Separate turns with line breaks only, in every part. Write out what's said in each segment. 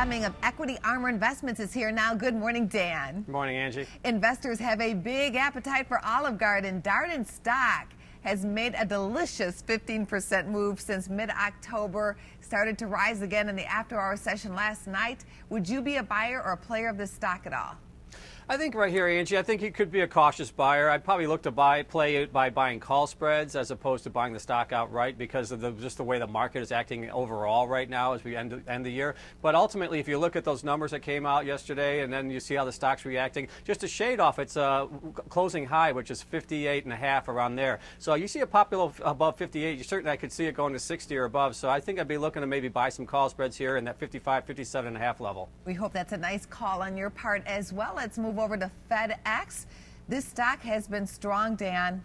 Deming of Equity Armor Investments is here now. Good morning, Dan.
Good morning, Angie.
Investors have a big appetite for Olive Garden. Darden stock has made a delicious 15% move since mid-October. Started to rise again in the after-hour session last night. Would you be a buyer or a player of this stock at all?
I think right here, Angie, I think you could be a cautious buyer. I'd probably look to play it by buying call spreads as opposed to buying the stock outright because of just the way the market is acting overall right now as we end the year. But ultimately, if you look at those numbers that came out yesterday and then you see how the stock's reacting, just a shade off its closing high, which is 58.5 around there. So you see a pop above 58, you certainly I could see it going to 60 or above. So I think I'd be looking to maybe buy some call spreads here in that 55, 57.5 level.
We hope that's a nice call on your part as well. Let's move over to FedEx. This stock has been strong, Dan.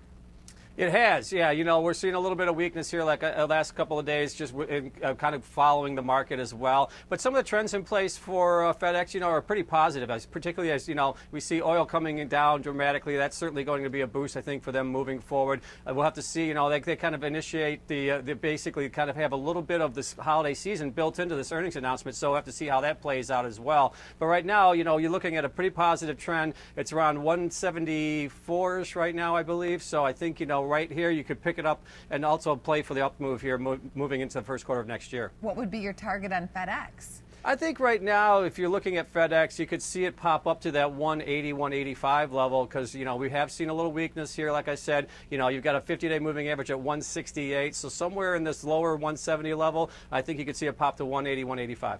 It has, yeah. You know, we're seeing a little bit of weakness here like the last couple of days, just kind of following the market as well. But some of the trends in place for FedEx, you know, are pretty positive, particularly as, you know, we see oil coming down dramatically. That's certainly going to be a boost, I think, for them moving forward. We'll have to see, you know, they kind of initiate they basically kind of have a little bit of this holiday season built into this earnings announcement, so we'll have to see how that plays out as well. But right now, you know, you're looking at a pretty positive trend. It's around 174-ish right now, I believe. So I think, you know, right here you could pick it up and also play for the up move here moving into the first quarter of next year.
What would be your target on FedEx?
I think right now, if you're looking at FedEx, you could see it pop up to that 180, 185 level because, you know, we have seen a little weakness here. Like I said, you know, you've got a 50-day moving average at 168. So somewhere in this lower 170 level, I think you could see it pop to 180, 185.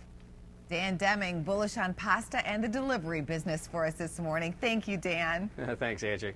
Dan Deming, bullish on pasta and the delivery business for us this morning. Thank you, Dan.
Thanks, Angie.